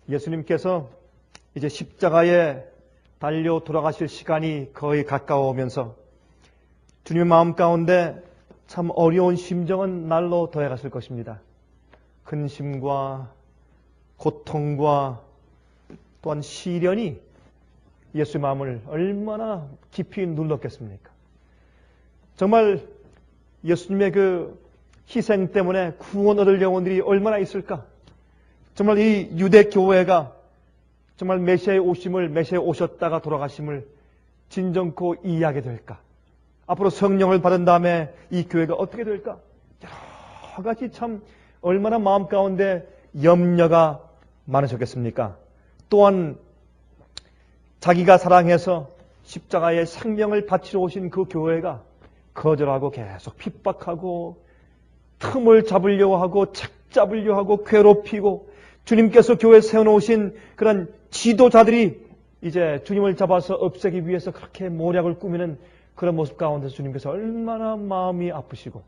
예수님께서 이제 십자가에 달려 돌아가실 시간이 거의 가까워오면서 주님의 마음 가운데 참 어려운 심정은 날로 더해갔을 것입니다. 근심과 고통과 또한 시련이 예수의 마음을 얼마나 깊이 눌렀겠습니까? 정말 예수님의 그 희생 때문에 구원 얻을 영혼들이 얼마나 있을까? 정말 이 유대 교회가 정말 메시아의 오심을, 메시아의 오셨다가 돌아가심을 진정코 이해하게 될까? 앞으로 성령을 받은 다음에 이 교회가 어떻게 될까? 여러 가지 참 얼마나 마음 가운데 염려가 많으셨겠습니까? 또한 자기가 사랑해서 십자가의 생명을 바치러 오신 그 교회가 거절하고 계속 핍박하고 틈을 잡으려고 하고 책 잡으려고 하고 괴롭히고 주님께서 교회에 세워놓으신 그런 지도자들이 이제 주님을 잡아서 없애기 위해서 그렇게 모략을 꾸미는 그런 모습 가운데서 주님께서 얼마나 마음이 아프시고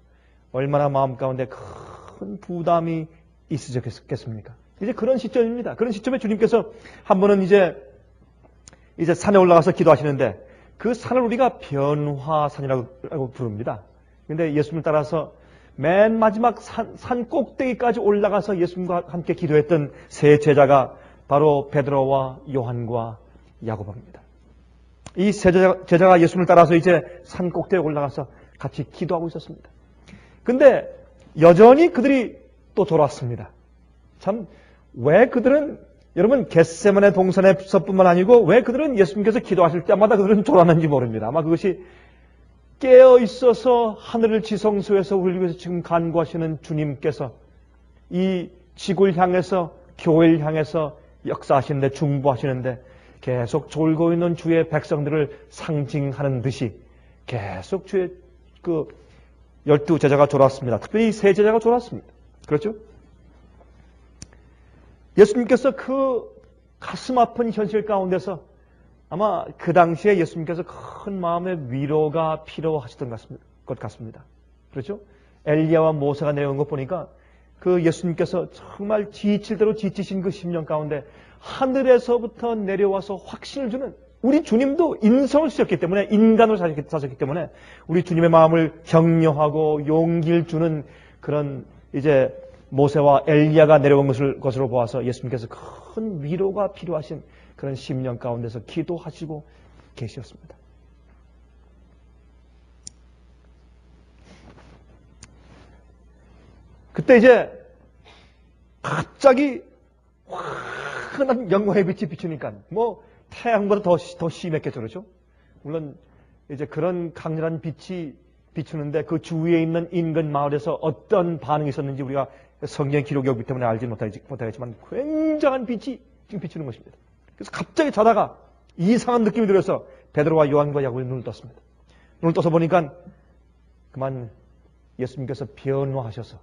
얼마나 마음 가운데 큰 부담이 있으셨겠습니까? 이제 그런 시점입니다. 그런 시점에 주님께서 한 번은 이제 산에 올라가서 기도하시는데 그 산을 우리가 변화산이라고 부릅니다. 근데 예수님을 따라서 맨 마지막 산 꼭대기까지 올라가서 예수님과 함께 기도했던 세 제자가 바로 베드로와 요한과 야고보입니다. 이 세 제자가 예수님을 따라서 이제 산 꼭대기에 올라가서 같이 기도하고 있었습니다. 근데 여전히 그들이 또 돌아왔습니다. 참 왜 그들은 여러분 겟세마네 동산에서뿐만 아니고 왜 그들은 예수님께서 기도하실 때마다 그들은 졸았는지 모릅니다. 아마 그것이 깨어 있어서 하늘을 지성소에서 우리를 위해서 지금 간구하시는 주님께서 이 지구를 향해서 교회를 향해서 역사하시는데 중보하시는데 계속 졸고 있는 주의 백성들을 상징하는 듯이 계속 주의 그 12제자가 졸았습니다. 특별히 세 제자가 졸았습니다. 그렇죠? 예수님께서 그 가슴 아픈 현실 가운데서 아마 그 당시에 예수님께서 큰 마음의 위로가 필요하셨던 것 같습니다. 그렇죠? 엘리야와 모세가 내려온 것 보니까 그 예수님께서 정말 지칠 대로 지치신 그 심령 가운데 하늘에서부터 내려와서 확신을 주는 우리 주님도 인성을 쓰셨기 때문에 인간으로 사셨기 때문에 우리 주님의 마음을 격려하고 용기를 주는 그런 이제 모세와 엘리야가 내려온 것으로 보아서 예수님께서 큰 위로가 필요하신 그런 심령 가운데서 기도하시고 계셨습니다. 그때 이제 갑자기 환한 영광의 빛이 비추니까 뭐 태양보다 더 심했겠죠, 그렇죠? 물론 이제 그런 강렬한 빛이 비추는데 그 주위에 있는 인근 마을에서 어떤 반응이 있었는지 우리가 성경 기록이 없기 때문에 알지 못하겠지만 굉장한 빛이 지금 비추는 것입니다. 그래서 갑자기 자다가 이상한 느낌이 들어서 베드로와 요한과 야고보의 눈을 떴습니다. 눈을 떠서 보니까 그만 예수님께서 변화하셔서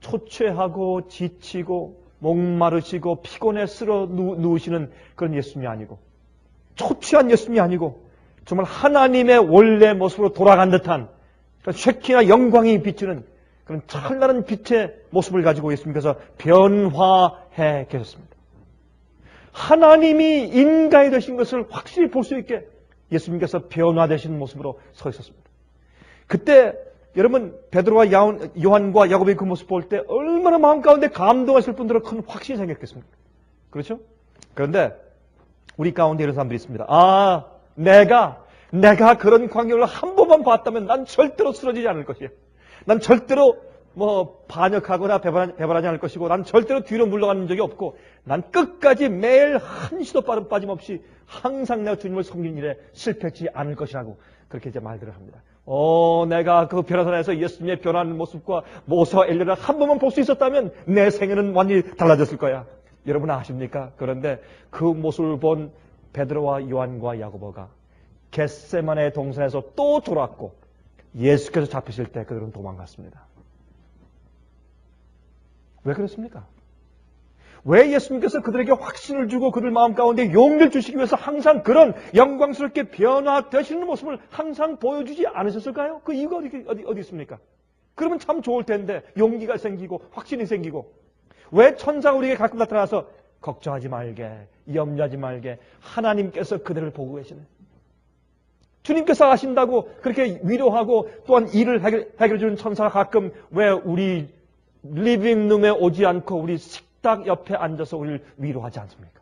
초췌하고 지치고 목마르시고 피곤해 쓰러 누우시는 그런 예수님이 아니고 초췌한 예수님이 아니고 정말 하나님의 원래 모습으로 돌아간 듯한 쉐키나 영광이 비추는 그런 찬란한 빛의 모습을 가지고 예수님께서 변화해 계셨습니다. 하나님이 인간이 되신 것을 확실히 볼 수 있게 예수님께서 변화되신 모습으로 서 있었습니다. 그때 여러분 베드로와 요한과 야고보의 그 모습 볼 때 얼마나 마음 가운데 감동하실 분들은 큰 확신이 생겼겠습니까? 그렇죠? 그런데 우리 가운데 이런 사람들이 있습니다. 내가 그런 광경을 한 번만 봤다면 난 절대로 쓰러지지 않을 것이야. 난 절대로 반역하거나 배반하지 않을 것이고 난 절대로 뒤로 물러가는 적이 없고 난 끝까지 매일 한시도 빠짐없이 항상 내가 주님을 섬기는 일에 실패하지 않을 것이라고 그렇게 이제 말들을 합니다. 내가 그 변화산에서 예수님의 변화하는 모습과 모세와 엘리야를 한 번만 볼 수 있었다면 내 생애는 완전히 달라졌을 거야. 여러분 아십니까? 그런데 그 모습을 본 베드로와 요한과 야고보가 겟세마네 동산에서 또 졸았고 예수께서 잡히실 때 그들은 도망갔습니다. 왜 그렇습니까? 왜 예수님께서 그들에게 확신을 주고 그들 마음 가운데 용기를 주시기 위해서 항상 그런 영광스럽게 변화되시는 모습을 항상 보여주지 않으셨을까요? 그 이유가 어디 있습니까? 그러면 참 좋을 텐데 용기가 생기고 확신이 생기고 왜 천사가 우리에게 가끔 나타나서 걱정하지 말게, 염려하지 말게. 하나님께서 그들을 보고 계시네. 주님께서 아신다고 그렇게 위로하고 또한 일을 해결해 주는 천사가 가끔 왜 우리 리빙룸에 오지 않고 우리 식탁 옆에 앉아서 우리를 위로하지 않습니까?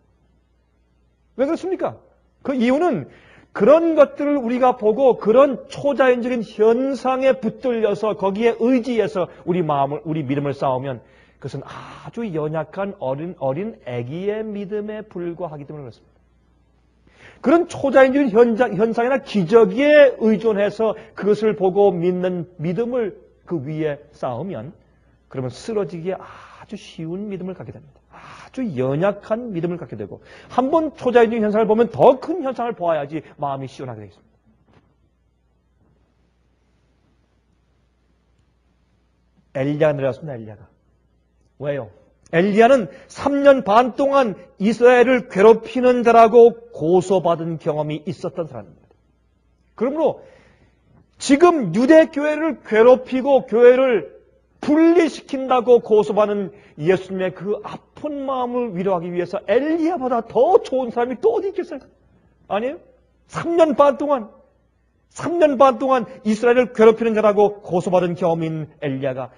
왜 그렇습니까? 그 이유는 그런 것들을 우리가 보고 그런 초자연적인 현상에 붙들려서 거기에 의지해서 우리 마음을, 우리 믿음을 쌓으면 그것은 아주 연약한 어린 아기의 믿음에 불과하기 때문에 그렇습니다. 그런 초자연적인 현상이나 기적에 의존해서 그것을 보고 믿는 믿음을 그 위에 쌓으면 그러면 쓰러지기에 아주 쉬운 믿음을 갖게 됩니다. 아주 연약한 믿음을 갖게 되고 한번 초자연적인 현상을 보면 더 큰 현상을 보아야지 마음이 시원하게 되겠습니다. 엘리야가 내려왔습니다. 엘리야가. 왜요? 엘리야는 3년 반 동안 이스라엘을 괴롭히는 자라고 고소받은 경험이 있었던 사람입니다. 그러므로 지금 유대교회를 괴롭히고 교회를 분리시킨다고 고소받는 예수님의 그 아픈 마음을 위로하기 위해서 엘리야보다 더 좋은 사람이 또 어디 있겠어요? 아니에요? 3년 반 동안 이스라엘을 괴롭히는 자라고 고소받은 경험이 있는 엘리야가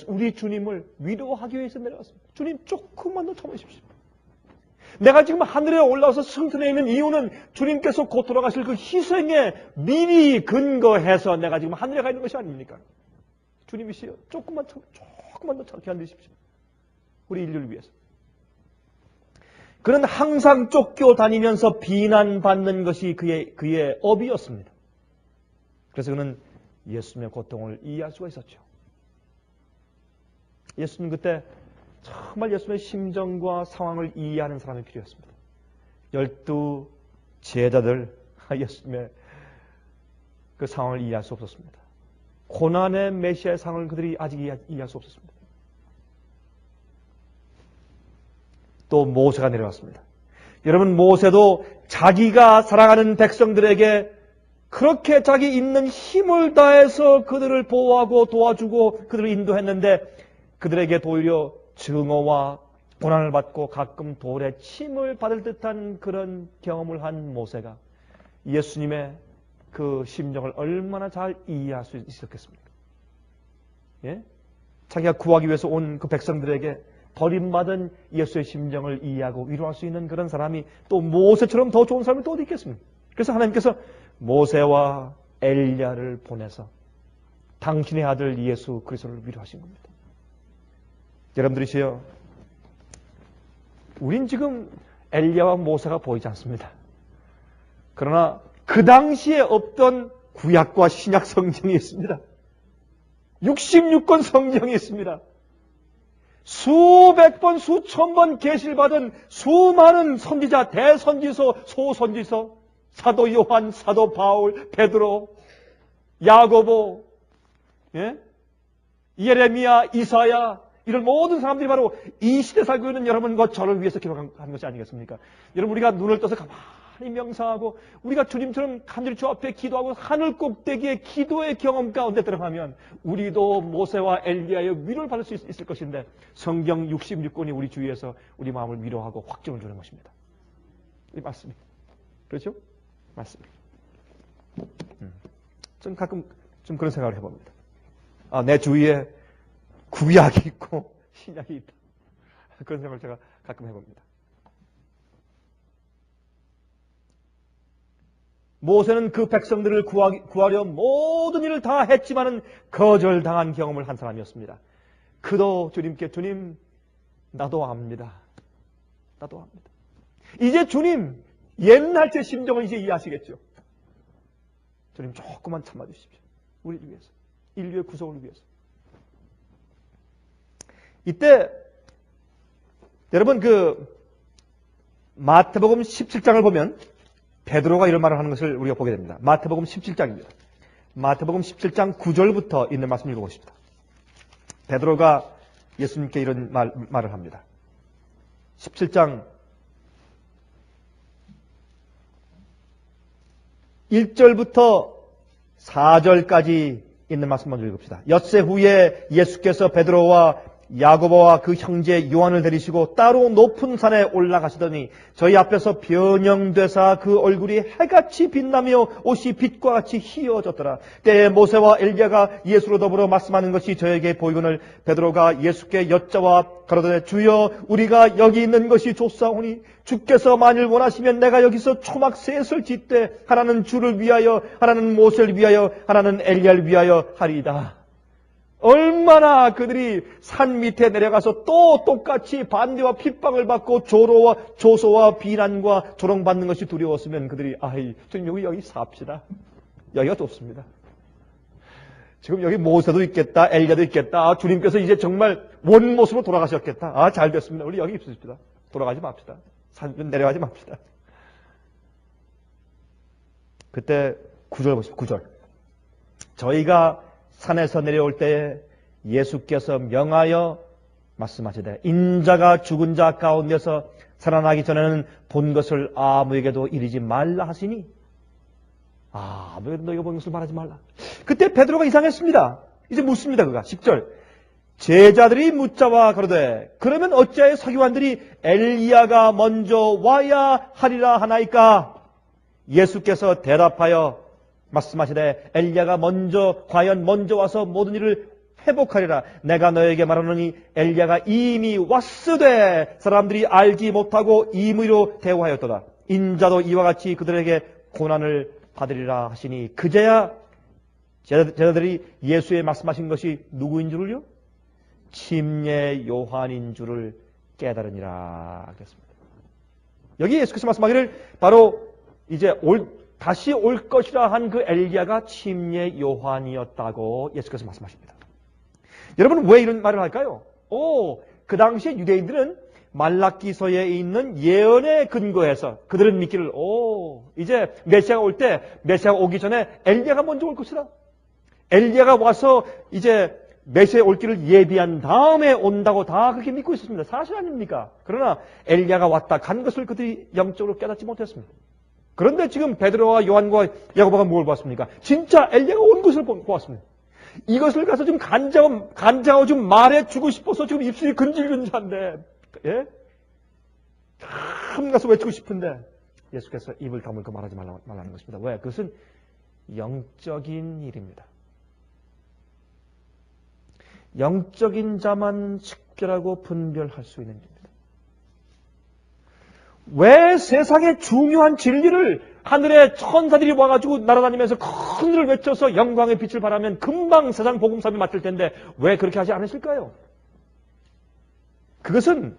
우리 주님을 위로하기 위해서 내려왔습니다. 주님 조금만 더 참으십시오. 내가 지금 하늘에 올라와서 승천해 있는 이유는 주님께서 곧 돌아가실 그 희생에 미리 근거해서 내가 지금 하늘에 가 있는 것이 아닙니까? 주님이시여 조금만 더 견디십시오. 우리 인류를 위해서. 그는 항상 쫓겨다니면서 비난받는 것이 그의 업이었습니다. 그래서 그는 예수님의 고통을 이해할 수가 있었죠. 예수님 그때 정말 예수님의 심정과 상황을 이해하는 사람이 필요했습니다. 12 제자들 예수님의 그 상황을 이해할 수 없었습니다. 고난의 메시아의 상황을 그들이 아직 이해할 수 없었습니다. 또 모세가 내려왔습니다. 여러분 모세도 자기가 사랑하는 백성들에게 그렇게 자기 있는 힘을 다해서 그들을 보호하고 도와주고 그들을 인도했는데 그들에게 도리어 증오와 고난을 받고 가끔 돌에 침을 받을 듯한 그런 경험을 한 모세가 예수님의 그 심정을 얼마나 잘 이해할 수 있었겠습니까? 예? 자기가 구하기 위해서 온 그 백성들에게 버림받은 예수의 심정을 이해하고 위로할 수 있는 그런 사람이 또 모세처럼 더 좋은 사람이 또 어디 있겠습니까? 그래서 하나님께서 모세와 엘리야를 보내서 당신의 아들 예수 그리스도를 위로하신 겁니다. 여러분들이시여, 우린 지금 엘리야와 모세가 보이지 않습니다. 그러나 그 당시에 없던 구약과 신약 성경이 있습니다. 66권 성경이 있습니다. 수백 번, 수천 번 계시를 받은 수많은 선지자, 대선지서, 소선지서, 사도 요한, 사도 바울, 베드로, 야고보, 예레미야, 이사야, 이런 모든 사람들이 바로 이 시대 살고 있는 여러분과 저를 위해서 기록한 것이 아니겠습니까? 여러분, 우리가 눈을 떠서 가만히 명상하고 우리가 주님처럼 간절히 주 앞에 기도하고 하늘 꼭대기의 기도의 경험 가운데 들어가면 우리도 모세와 엘리야의 위로를 받을 수 있을 것인데 성경 66권이 우리 주위에서 우리 마음을 위로하고 확증을 주는 것입니다. 맞습니다. 그렇죠? 맞습니다. 좀 가끔 좀 그런 생각을 해봅니다. 내 주위에 구약이 있고 신약이 있다. 그런 생각을 제가 가끔 해봅니다. 모세는 그 백성들을 구하려 모든 일을 다 했지만은 거절당한 경험을 한 사람이었습니다. 그도 주님께 주님 나도 압니다. 나도 압니다. 이제 주님 옛날 제 심정을 이제 이해하시겠죠. 주님 조금만 참아주십시오. 우리를 위해서. 인류의 구속을 위해서. 이때 여러분 그 마태복음 17장을 보면 베드로가 이런 말을 하는 것을 우리가 보게 됩니다. 마태복음 17장입니다. 마태복음 17장 9절부터 있는 말씀 읽어보십시다. 베드로가 예수님께 이런 말을 합니다. 17장 1절부터 4절까지 있는 말씀 먼저 읽읍시다. 엿새 후에 예수께서 베드로와 야고보와 그 형제 요한을 데리시고 따로 높은 산에 올라가시더니 저희 앞에서 변형되사 그 얼굴이 해같이 빛나며 옷이 빛과 같이 희어졌더라. 때에 모세와 엘리야가 예수로 더불어 말씀하는 것이 저에게 보이거늘 베드로가 예수께 여짜와 가로되 주여 우리가 여기 있는 것이 좋사오니 주께서 만일 원하시면 내가 여기서 초막 셋을 짓되 하나는 주를 위하여 하나는 모세를 위하여 하나는 엘리야를 위하여 하리이다. 얼마나 그들이 산 밑에 내려가서 또 똑같이 반대와 핍박을 받고 조소와 비난과 조롱받는 것이 두려웠으면 그들이 주님 여기 삽시다. 여기가 좋습니다. 지금 여기 모세도 있겠다, 엘리야도 있겠다. 주님께서 이제 정말 원모습으로 돌아가셨겠다. 잘 됐습니다. 우리 여기 있읍시다. 돌아가지 맙시다. 산 내려가지 맙시다. 그때 9절 보십시오. 9절. 저희가 산에서 내려올 때에 예수께서 명하여 말씀하시되 인자가 죽은 자 가운데서 살아나기 전에는 본 것을 아무에게도 이르지 말라 하시니 아무에게도 너희가 본 것을 말하지 말라. 그때 베드로가 이상했습니다. 이제 묻습니다. 그가 10절 제자들이 묻자와 가로되 그러면 어찌하여 서기관들이 엘리야가 먼저 와야 하리라 하나이까? 예수께서 대답하여 말씀하시되 엘리야가 과연 먼저 와서 모든 일을 회복하리라. 내가 너에게 말하노니 엘리야가 이미 왔으되 사람들이 알지 못하고 임의로 대우하였도다. 인자도 이와 같이 그들에게 고난을 받으리라 하시니 그제야 제자들이 예수의 말씀하신 것이 누구인 줄을요? 침례 요한인 줄을 깨달으니라 그랬습니다. 여기 예수께서 말씀하기를 바로 이제 다시 올 것이라 한 그 엘리야가 침례 요한이었다고 예수께서 말씀하십니다. 여러분 왜 이런 말을 할까요? 그 당시에 유대인들은 말라기서에 있는 예언에 근거해서 그들은 믿기를 이제 메시아가 올 때 메시아가 오기 전에 엘리야가 먼저 올 것이다. 엘리야가 와서 이제 메시아 올 길을 예비한 다음에 온다고 다 그렇게 믿고 있었습니다. 사실 아닙니까? 그러나 엘리야가 왔다 간 것을 그들이 영적으로 깨닫지 못했습니다. 그런데 지금 베드로와 요한과 야고보가 뭘 보았습니까? 진짜 엘리야가 온 것을 보았습니다. 이것을 가서 좀 간장하고 좀 말해주고 싶어서 지금 입술이 근질근질한데, 예? 참 가서 외치고 싶은데, 예수께서 입을 다물고 말하지 말라는 것입니다. 왜? 그것은 영적인 일입니다. 영적인 자만 식별하고 분별할 수 있는 일입니다. 왜 세상의 중요한 진리를 하늘의 천사들이 와가지고 날아다니면서 큰 일을 외쳐서 영광의 빛을 발하면 금방 세상 복음사업이 맡을 텐데 왜 그렇게 하지 않으실까요? 그것은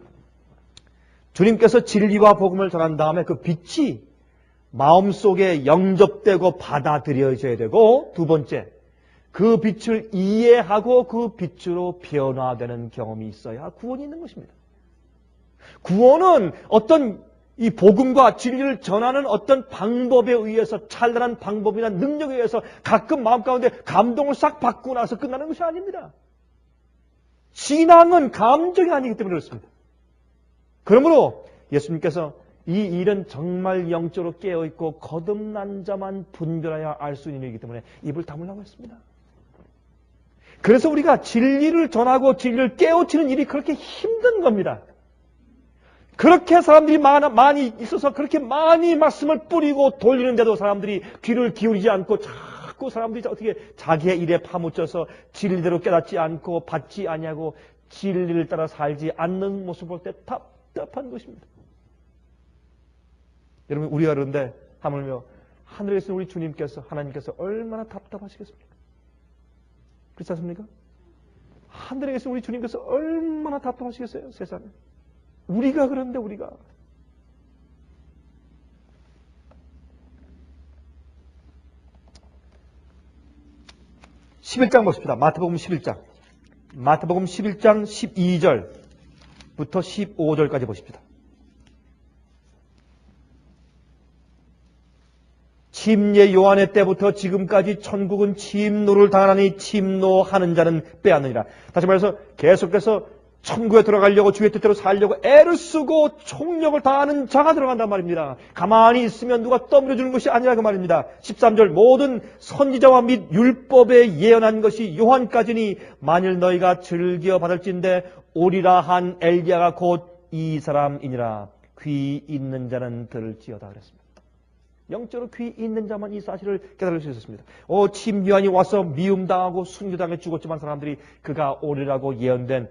주님께서 진리와 복음을 전한 다음에 그 빛이 마음속에 영접되고 받아들여져야 되고, 두 번째, 그 빛을 이해하고 그 빛으로 변화되는 경험이 있어야 구원이 있는 것입니다. 구원은 어떤 이 복음과 진리를 전하는 어떤 방법에 의해서, 찬란한 방법이나 능력에 의해서 가끔 마음 가운데 감동을 싹 받고 나서 끝나는 것이 아닙니다. 신앙은 감정이 아니기 때문에 그렇습니다. 그러므로 예수님께서 이 일은 정말 영적으로 깨어있고 거듭난 자만 분별하여 알 수 있는 일이기 때문에 입을 다물라고 했습니다. 그래서 우리가 진리를 전하고 진리를 깨우치는 일이 그렇게 힘든 겁니다. 그렇게 사람들이 많이 있어서 그렇게 많이 말씀을 뿌리고 돌리는데도 사람들이 귀를 기울이지 않고 자꾸 사람들이 어떻게 자기의 일에 파묻혀서 진리대로 깨닫지 않고 받지 아니하고 진리를 따라 살지 않는 모습을 볼 때 답답한 것입니다. 여러분, 우리가 그런데 하물며 하늘에 계신 우리 주님께서, 하나님께서 얼마나 답답하시겠습니까? 그렇지 않습니까? 하늘에 계신 우리 주님께서 얼마나 답답하시겠어요, 세상에. 우리가 그런데 우리가. (11장) 보십시다. 마태복음 11장. 마태복음 11장 12절부터 15절까지 보십시다. 침례 요한의 때부터 지금까지 천국은 침노를 당하니 침노하는 자는 빼앗느니라. 다시 말해서 계속해서 천국에 들어가려고 주의 뜻대로 살려고 애를 쓰고 총력을 다하는 자가 들어간단 말입니다. 가만히 있으면 누가 떠밀어주는 것이 아니라 그 말입니다. 13절 모든 선지자와 및 율법에 예언한 것이 요한까지니 만일 너희가 즐겨 받을진대 오리라 한 엘리야가 곧 이 사람이니라. 귀 있는 자는 들을지어다 그랬습니다. 영적으로 귀 있는 자만 이 사실을 깨달을 수 있었습니다. 침요한이 와서 미움당하고 순교당해 죽었지만 사람들이 그가 오리라고 예언된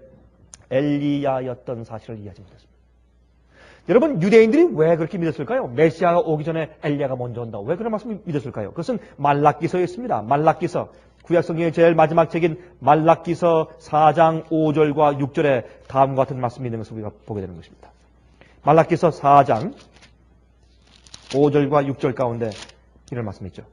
엘리야였던 사실을 이해하지 못했습니다. 여러분, 유대인들이 왜 그렇게 믿었을까요? 메시아가 오기 전에 엘리야가 먼저 온다고 왜 그런 말씀을 믿었을까요? 그것은 말라기서에 있습니다. 말라기서, 구약성경의 제일 마지막 책인 말라기서 4장 5절과 6절에 다음과 같은 말씀이 있는 것을 우리가 보게 되는 것입니다. 말라기서 4장 5절과 6절 가운데 이런 말씀이 있죠.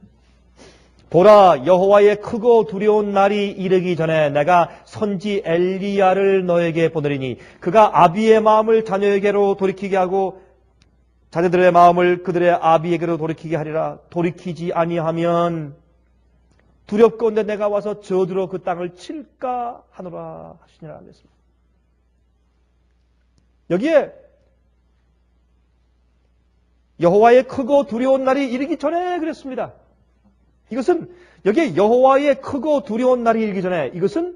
보라, 여호와의 크고 두려운 날이 이르기 전에 내가 선지 엘리야를 너에게 보내리니 그가 아비의 마음을 자녀에게로 돌이키게 하고 자녀들의 마음을 그들의 아비에게로 돌이키게 하리라. 돌이키지 아니하면 두렵건대 내가 와서 저주로 그 땅을 칠까 하노라 하시니라 하셨습니다. 여기에 여호와의 크고 두려운 날이 이르기 전에 그랬습니다. 이것은 여기에 여호와의 크고 두려운 날이 이르기 전에 이것은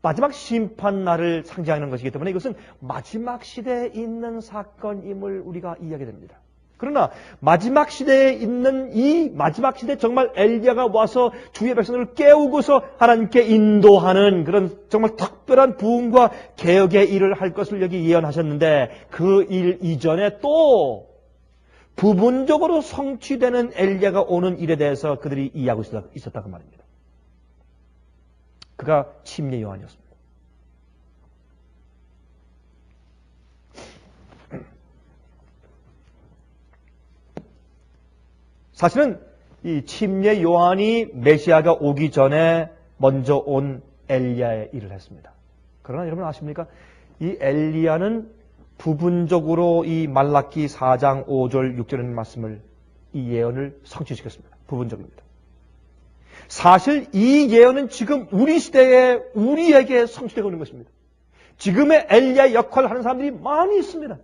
마지막 심판 날을 상징하는 것이기 때문에 이것은 마지막 시대에 있는 사건임을 우리가 이해하게 됩니다. 그러나 마지막 시대에 있는 이 마지막 시대 정말 엘리야가 와서 주의 백성을 깨우고서 하나님께 인도하는 그런 정말 특별한 부흥과 개혁의 일을 할 것을 여기 예언하셨는데 그 일 이전에 또 부분적으로 성취되는 엘리야가 오는 일에 대해서 그들이 이해하고 있었다고 말입니다. 그가 침례 요한이었습니다. 사실은 이 침례 요한이 메시아가 오기 전에 먼저 온 엘리야의 일을 했습니다. 그러나 여러분 아십니까? 이 엘리야는 부분적으로 이 말라기 4장 5절 6절의 말씀을 이 예언을 성취시켰습니다. 부분적입니다. 사실 이 예언은 지금 우리 시대에 우리에게 성취되고 있는 것입니다. 지금의 엘리야 역할을 하는 사람들이 많이 있습니다.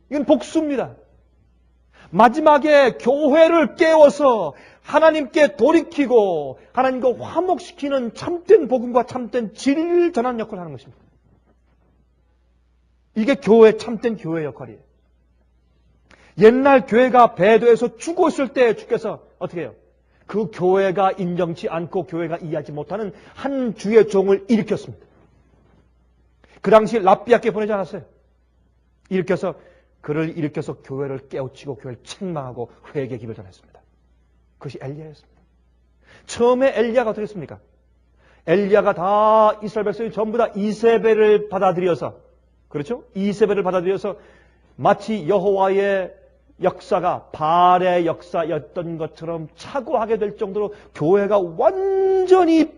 이건 복수입니다. 마지막에 교회를 깨워서 하나님께 돌이키고 하나님과 화목시키는 참된 복음과 참된 진리를 전하는 역할을 하는 것입니다. 이게 참된 교회 역할이에요. 옛날 교회가 배도해서 죽었을 때 주께서 어떻게 해요? 그 교회가 인정치 않고 교회가 이해하지 못하는 한 주의 종을 일으켰습니다. 그 당시 랍비야께 보내지 않았어요. 그를 일으켜서 교회를 깨우치고 교회를 책망하고 회개의 기를 전했습니다. 그것이 엘리야였습니다. 처음에 엘리야가 어떻게 했습니까? 엘리야가 다 이스라엘 백성이 전부 다 이세벨을 받아들여서 그렇죠? 이세벨을 받아들여서 마치 여호와의 역사가 바알의 역사였던 것처럼 착오하게 될 정도로 교회가 완전히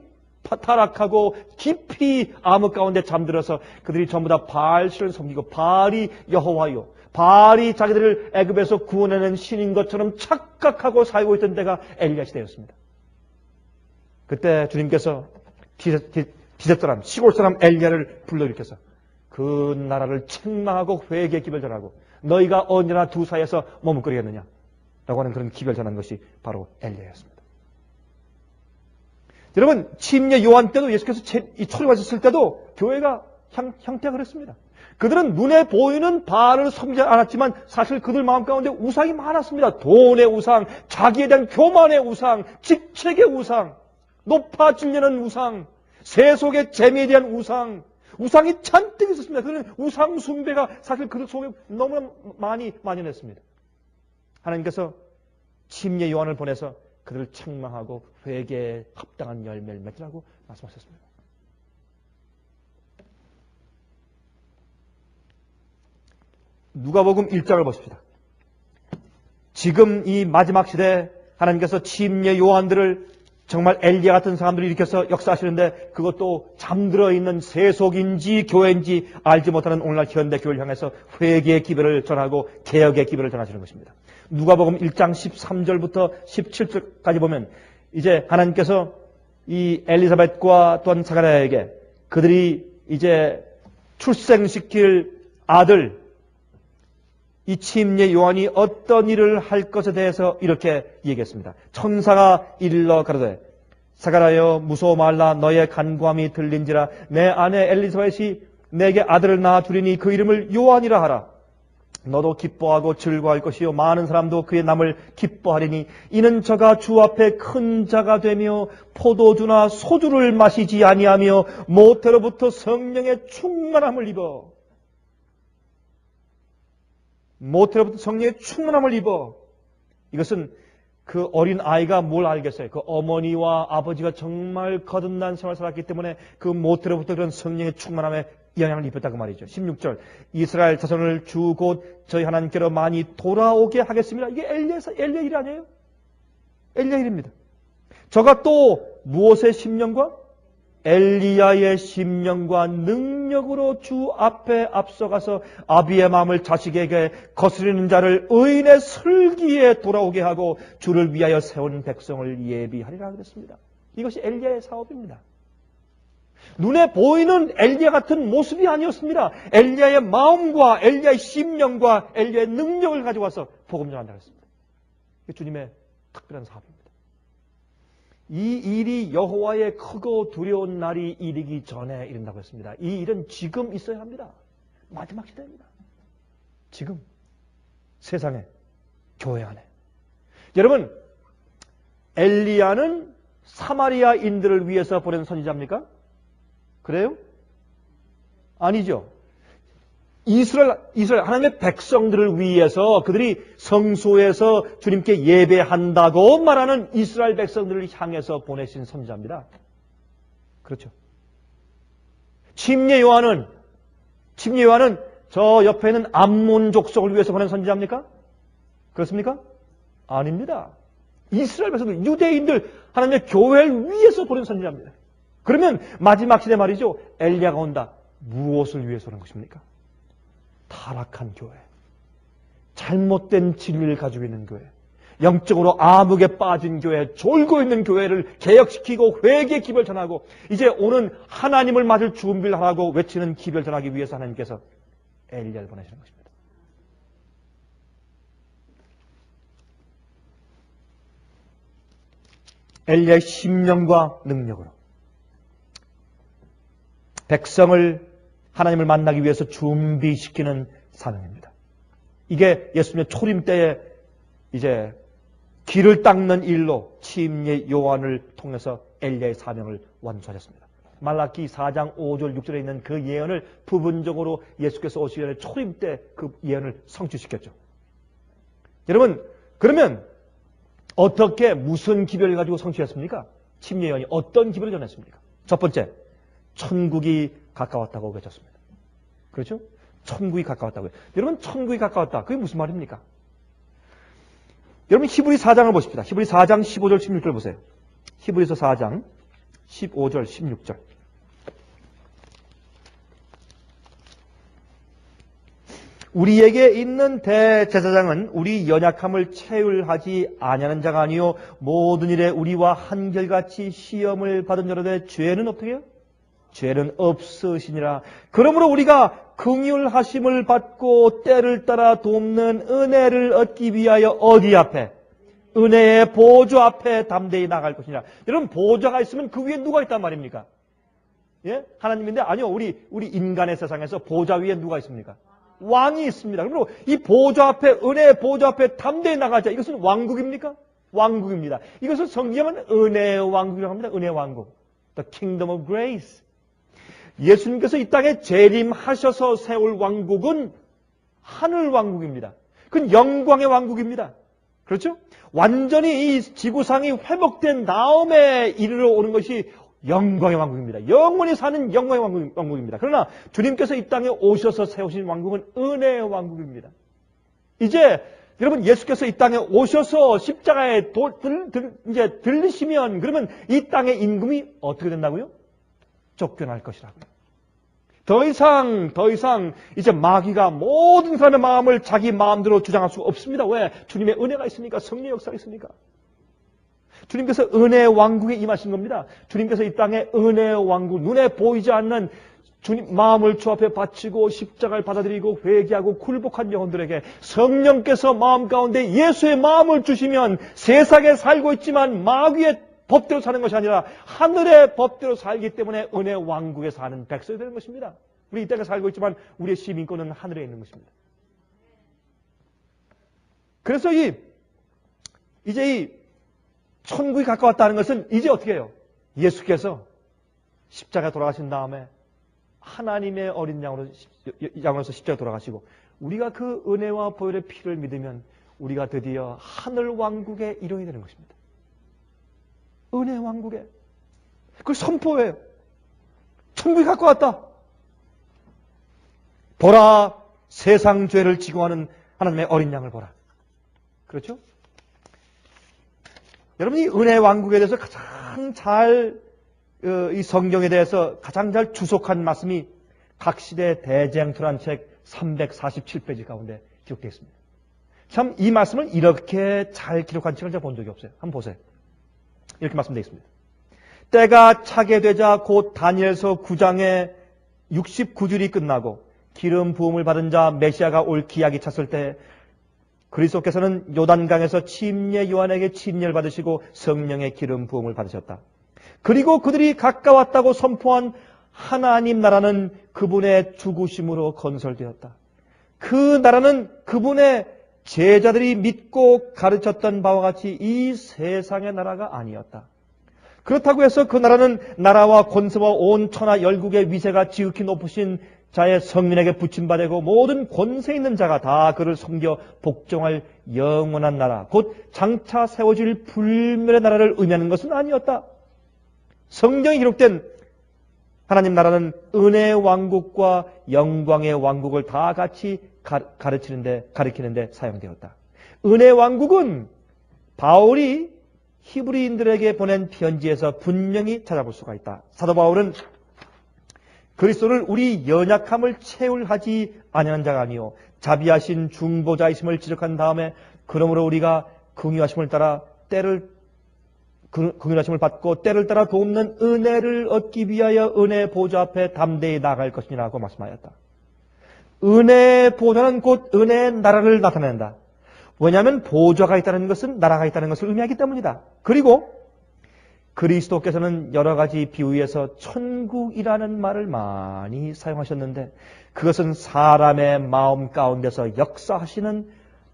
타락하고 깊이 암흑 가운데 잠들어서 그들이 전부 다 바알신을 섬기고 바알이 여호와요, 바알이 자기들을 애굽에서 구원하는 신인 것처럼 착각하고 살고 있던 때가 엘리야 시대였습니다. 그때 주님께서 디셉 사람, 시골 사람 엘리야를 불러일으켜서 그 나라를 책망하고 회개의 기별 전하고 너희가 언제나 두 사이에서 머뭇거리겠느냐 라고 하는 그런 기별 전한 것이 바로 엘리야였습니다. 여러분, 침례 요한 때도 예수께서 초림하셨을 때도 교회가 형태가 그랬습니다. 그들은 눈에 보이는 바알을 섬기지 않았지만 사실 그들 마음 가운데 우상이 많았습니다. 돈의 우상, 자기에 대한 교만의 우상, 직책의 우상, 높아지려는 우상, 세속의 재미에 대한 우상, 우상이 잔뜩 있었습니다. 그는 우상 숭배가 사실 그들 속에 너무나 많이 만연했습니다. 하나님께서 침례 요한을 보내서 그들을 책망하고 회개에 합당한 열매를 맺으라고 말씀하셨습니다. 누가복음 1장을 보십시다. 지금 이 마지막 시대에 하나님께서 침례 요한들을 정말 엘리야 같은 사람들을 일으켜서 역사하시는데 그것도 잠들어 있는 세속인지 교회인지 알지 못하는 오늘날 현대 교회를 향해서 회개의 기별을 전하고 개혁의 기별을 전하시는 것입니다. 누가복음 1장 13절부터 17절까지 보면 이제 하나님께서 이 엘리사벳과 또한 사가랴에게 그들이 이제 출생시킬 아들, 이 침례 요한이 어떤 일을 할 것에 대해서 이렇게 얘기했습니다. 천사가 일러 가로되 사가랴여 무서워 말라. 너의 간구함이 들린지라. 내 아내 엘리사벳이 내게 아들을 낳아 주리니 그 이름을 요한이라 하라. 너도 기뻐하고 즐거워할 것이요 많은 사람도 그의 남을 기뻐하리니 이는 저가 주 앞에 큰 자가 되며 포도주나 소주를 마시지 아니하며 모태로부터 성령의 충만함을 입어. 모태로부터 성령의 충만함을 입어. 이것은 그 어린 아이가 뭘 알겠어요? 그 어머니와 아버지가 정말 거듭난 생활을 살았기 때문에 그 모태로부터 그런 성령의 충만함에 영향을 입혔다고 말이죠. 16절 이스라엘 자손을 주 곧 저희 하나님께로 많이 돌아오게 하겠습니다. 이게 엘리야의 일 아니에요? 엘리야의 일입니다. 저가 또 무엇의 심령과? 엘리야의 심령과 능력으로 주 앞에 앞서가서 아비의 마음을 자식에게 거스르는 자를 의인의 슬기에 돌아오게 하고 주를 위하여 세운 백성을 예비하리라 그랬습니다. 이것이 엘리야의 사업입니다. 눈에 보이는 엘리야 같은 모습이 아니었습니다. 엘리야의 마음과 엘리야의 심령과 엘리야의 능력을 가지고 와서 복음 전한다고 했습니다. 이게 주님의 특별한 사업입니다. 이 일이 여호와의 크고 두려운 날이 이르기 전에 이른다고 했습니다. 이 일은 지금 있어야 합니다. 마지막 시대입니다. 지금 세상에, 교회 안에. 여러분, 엘리야는 사마리아인들을 위해서 보낸 선지자입니까? 그래요? 아니죠. 이스라엘 하나님의 백성들을 위해서 그들이 성소에서 주님께 예배한다고 말하는 이스라엘 백성들을 향해서 보내신 선지자입니다. 그렇죠. 침례 요한은 저 옆에 있는 암몬 족속을 위해서 보낸 선지자입니까? 그렇습니까? 아닙니다. 이스라엘 백성들, 유대인들, 하나님의 교회를 위해서 보낸 선지자입니다. 그러면 마지막 시대 말이죠. 엘리야가 온다. 무엇을 위해서 오는 것입니까? 타락한 교회, 잘못된 진리를 가지고 있는 교회, 영적으로 암흑에 빠진 교회, 졸고 있는 교회를 개혁시키고 회개 기별 전하고 이제 오는 하나님을 맞을 준비를 하라고 외치는 기별 전하기 위해서 하나님께서 엘리야를 보내시는 것입니다. 엘리야의 심령과 능력으로 백성을 하나님을 만나기 위해서 준비시키는 사명입니다. 이게 예수님의 초림 때에 이제 길을 닦는 일로 침례 요한을 통해서 엘리야의 사명을 완수하셨습니다. 말라기 4장 5절 6절에 있는 그 예언을 부분적으로 예수께서 오시기 전에 초림 때 그 예언을 성취시켰죠. 여러분, 그러면 어떻게 무슨 기별을 가지고 성취했습니까? 침례 요한이 어떤 기별을 전했습니까? 첫 번째, 천국이 가까웠다고 외쳤습니다. 그렇죠? 천국이 가까웠다고요. 여러분, 천국이 가까웠다. 그게 무슨 말입니까? 여러분, 히브리 4장을 보십시다. 히브리 4장 15절 16절 보세요. 히브리서 4장 15절 16절. 우리에게 있는 대제사장은 우리 연약함을 체휼하지 아니하는 자가 아니요 모든 일에 우리와 한결같이 시험을 받은 자로되 죄는 어떻게 해요? 죄는 없으시니라. 그러므로 우리가 긍휼하심을 받고 때를 따라 돕는 은혜를 얻기 위하여 어디 앞에? 은혜의 보좌 앞에 담대히 나갈 것이니라. 여러분, 보좌가 있으면 그 위에 누가 있단 말입니까? 예? 하나님인데 아니요. 우리 인간의 세상에서 보좌 위에 누가 있습니까? 왕이 있습니다. 그러므로 이 보좌 앞에, 은혜의 보좌 앞에 담대히 나가자. 이것은 왕국입니까? 왕국입니다. 이것을 성경은 은혜의 왕국이라고 합니다. 은혜의 왕국. The Kingdom of Grace. 예수님께서 이 땅에 재림하셔서 세울 왕국은 하늘 왕국입니다. 그건 영광의 왕국입니다. 그렇죠? 완전히 이 지구상이 회복된 다음에 이르러 오는 것이 영광의 왕국입니다. 영원히 사는 영광의 왕국입니다. 그러나 주님께서 이 땅에 오셔서 세우신 왕국은 은혜의 왕국입니다. 이제 여러분, 예수께서 이 땅에 오셔서 십자가에 이제 들리시면 그러면 이 땅의 임금이 어떻게 된다고요? 쫓겨날 것이라고요. 더 이상 이제 마귀가 모든 사람의 마음을 자기 마음대로 주장할 수가 없습니다. 왜? 주님의 은혜가 있으니까, 성령의 역사가 있으니까. 주님께서 은혜의 왕국에 임하신 겁니다. 주님께서 이 땅에 은혜의 왕국, 눈에 보이지 않는 주님 마음을 주 앞에 바치고 십자가를 받아들이고 회개하고 굴복한 영혼들에게 성령께서 마음 가운데 예수의 마음을 주시면 세상에 살고 있지만 마귀의 법대로 사는 것이 아니라 하늘의 법대로 살기 때문에 은혜 왕국에 사는 백성이 되는 것입니다. 우리 이 땅에 살고 있지만 우리의 시민권은 하늘에 있는 것입니다. 그래서 이제 이 천국이 가까웠다는 것은 이제 어떻게 해요? 예수께서 십자가에 돌아가신 다음에 하나님의 어린 양으로서 십자가에 돌아가시고 우리가 그 은혜와 보혈의 피를 믿으면 우리가 드디어 하늘 왕국의 일원이 되는 것입니다. 은혜 왕국에. 그걸 선포해요. 천국이 가까웠다. 보라, 세상 죄를 지고 하는 하나님의 어린 양을 보라. 그렇죠? 여러분, 이 은혜 왕국에 대해서 가장 잘, 이 성경에 대해서 가장 잘 주석한 말씀이 각 시대 대쟁투란 책 347페이지 가운데 기록되어 있습니다. 참, 이 말씀을 이렇게 잘 기록한 책을 제가 본 적이 없어요. 한번 보세요. 이렇게 말씀되어 있습니다. 때가 차게 되자 곧 다니엘서 9장에 69줄이 끝나고 기름 부음을 받은 자 메시아가 올 기약이 찼을 때 그리스도께서는 요단강에서 침례 요한에게 침례를 받으시고 성령의 기름 부음을 받으셨다. 그리고 그들이 가까웠다고 선포한 하나님 나라는 그분의 죽으심으로 건설되었다. 그 나라는 그분의 제자들이 믿고 가르쳤던 바와 같이 이 세상의 나라가 아니었다. 그렇다고 해서 그 나라는 나라와 권세와 온 천하 열국의 위세가 지극히 높으신 자의 성민에게 붙임받고 모든 권세 있는 자가 다 그를 섬겨 복종할 영원한 나라, 곧 장차 세워질 불멸의 나라를 의미하는 것은 아니었다. 성경에 기록된 하나님 나라는 은혜의 왕국과 영광의 왕국을 다 같이 가리키는데 사용되었다. 은혜의 왕국은 바울이 히브리인들에게 보낸 편지에서 분명히 찾아볼 수가 있다. 사도 바울은 그리스도를 우리 연약함을 채울하지 아니하는 자가 아니요 자비하신 중보자이심을 지적한 다음에 그러므로 우리가 긍휼하심을 받고 때를 따라 돕는 은혜를 얻기 위하여 은혜 보좌 앞에 담대히 나아갈 것이라고 말씀하였다. 은혜의 보좌는 곧 은혜의 나라를 나타낸다. 왜냐하면 보좌가 있다는 것은 나라가 있다는 것을 의미하기 때문이다. 그리고 그리스도께서는 여러 가지 비유에서 천국이라는 말을 많이 사용하셨는데 그것은 사람의 마음 가운데서 역사하시는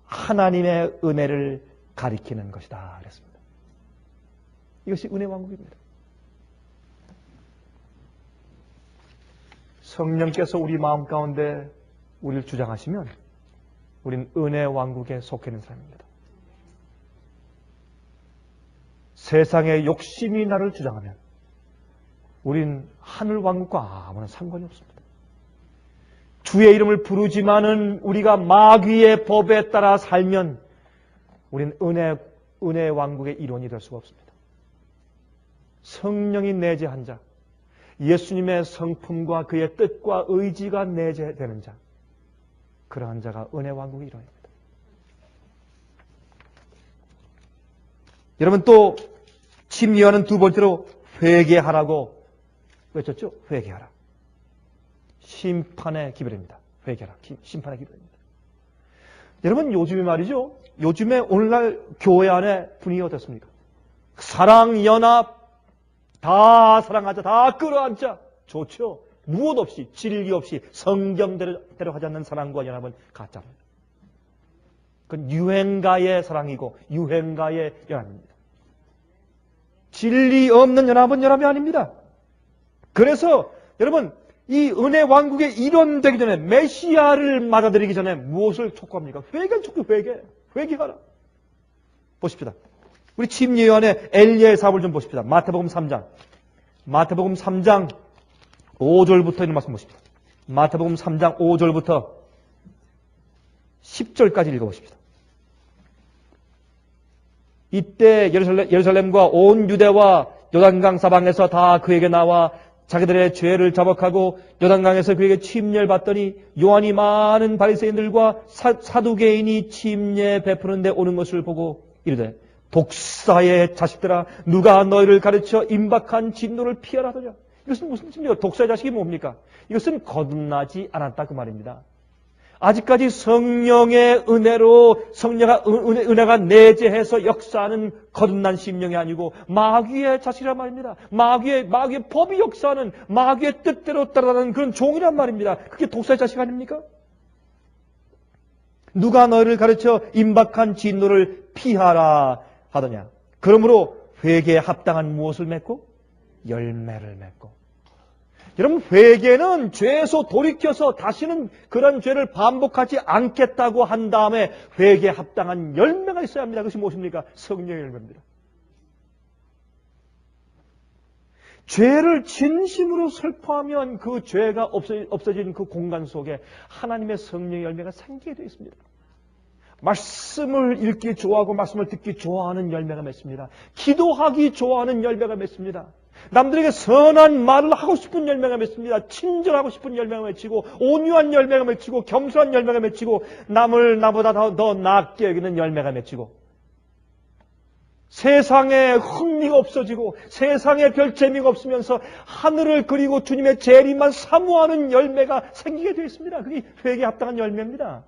하나님의 은혜를 가리키는 것이다. 그랬습니다. 이것이 은혜 왕국입니다. 성령께서 우리 마음 가운데 우리를 주장하시면 우린 은혜 왕국에 속해 있는 사람입니다. 세상의 욕심이 나를 주장하면 우린 하늘 왕국과 아무런 상관이 없습니다. 주의 이름을 부르지만은 우리가 마귀의 법에 따라 살면 우린 은혜 왕국의 일원이 될 수가 없습니다. 성령이 내재한 자, 예수님의 성품과 그의 뜻과 의지가 내재되는 자, 그러한 자가 은혜 왕국의 일원입니다. 여러분 또 침례요한은 두 번째로 회개하라고 외쳤죠? 회개하라. 심판의 기별입니다. 회개하라. 심판의 기별입니다. 여러분 요즘에 말이죠. 요즘에 오늘날 교회 안에 분위기가 어떻습니까? 사랑, 연합, 다 사랑하자, 다 끌어안자. 좋죠. 무엇 없이, 진리 없이 성경대로 하지 않는 사랑과 연합은 가짜입니다. 그건 유행가의 사랑이고 유행가의 연합입니다. 진리 없는 연합은 연합이 아닙니다. 그래서 여러분 이 은혜 왕국의 일원 되기 전에 메시아를 맞아들이기 전에 무엇을 촉구합니까? 회개하라. 보십시다. 우리 침례요한의 엘리야의 사업을 좀 보십시다. 마태복음 3장 5절부터 있는 말씀 보십시다. 마태복음 3장 5절부터 10절까지 읽어보십시다. 이때 예루살렘과 온 유대와 요단강 사방에서 다 그에게 나와 자기들의 죄를 자복하고 요단강에서 그에게 침례를 받더니 요한이 많은 바리새인들과 사두개인이 침례 베푸는 데 오는 것을 보고 이르되 독사의 자식들아 누가 너희를 가르쳐 임박한 진노를 피하라 하더냐. 이것은 무슨 뜻입니까? 독사의 자식이 뭡니까? 이것은 거듭나지 않았다 그 말입니다. 아직까지 성령의 은혜로 은혜가 내재해서 역사하는 거듭난 심령이 아니고 마귀의 자식이란 말입니다. 마귀의 법이 역사하는 마귀의 뜻대로 따라가는 그런 종이란 말입니다. 그게 독사의 자식 아닙니까? 누가 너희를 가르쳐 임박한 진노를 피하라 하더냐. 그러므로 회개에 합당한 무엇을 맺고? 열매를 맺고. 여러분, 회개는 죄에서 돌이켜서 다시는 그런 죄를 반복하지 않겠다고 한 다음에 회개에 합당한 열매가 있어야 합니다. 그것이 무엇입니까? 성령의 열매입니다. 죄를 진심으로 슬퍼하면 그 죄가 없어진 그 공간 속에 하나님의 성령의 열매가 생기게 되어 있습니다. 말씀을 읽기 좋아하고 말씀을 듣기 좋아하는 열매가 맺습니다. 기도하기 좋아하는 열매가 맺습니다. 남들에게 선한 말을 하고 싶은 열매가 맺습니다. 친절하고 싶은 열매가 맺히고 온유한 열매가 맺히고 겸손한 열매가 맺히고 남을 나보다 더 낫게 여기는 열매가 맺히고 세상에 흥미가 없어지고 세상에 별 재미가 없으면서 하늘을 그리고 주님의 재림만 사모하는 열매가 생기게 되어 있습니다. 그게 회개에 합당한 열매입니다.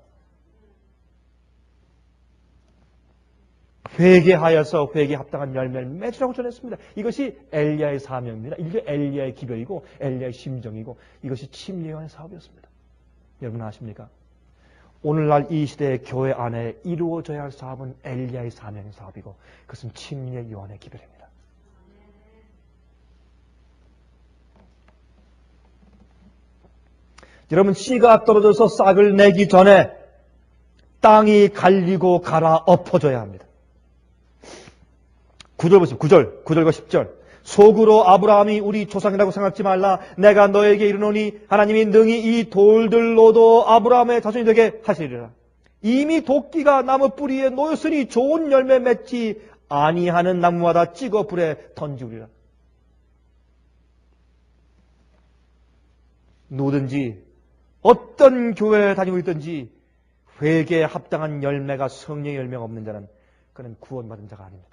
회개하여서 회개에 합당한 열매를 맺으라고 전했습니다. 이것이 엘리야의 사명입니다. 이게 엘리야의 기별이고 엘리야의 심정이고 이것이 침례요한의 사업이었습니다. 여러분 아십니까? 오늘날 이 시대의 교회 안에 이루어져야 할 사업은 엘리야의 사명의 사업이고 그것은 침례요한의 기별입니다. 여러분, 씨가 떨어져서 싹을 내기 전에 땅이 갈리고 갈아 엎어져야 합니다. 9절 보십시오. 9절과 10절. 속으로 아브라함이 우리 조상이라고 생각지 말라. 내가 너에게 이르노니 하나님이 능히 이 돌들로도 아브라함의 자손이 되게 하시리라. 이미 도끼가 나무 뿌리에 놓였으니 좋은 열매 맺지 아니하는 나무마다 찍어 불에 던지우리라. 누구든지 어떤 교회에 다니고 있든지 회개에 합당한 열매가 성령의 열매가 없는 자는 그는 구원받은 자가 아닙니다.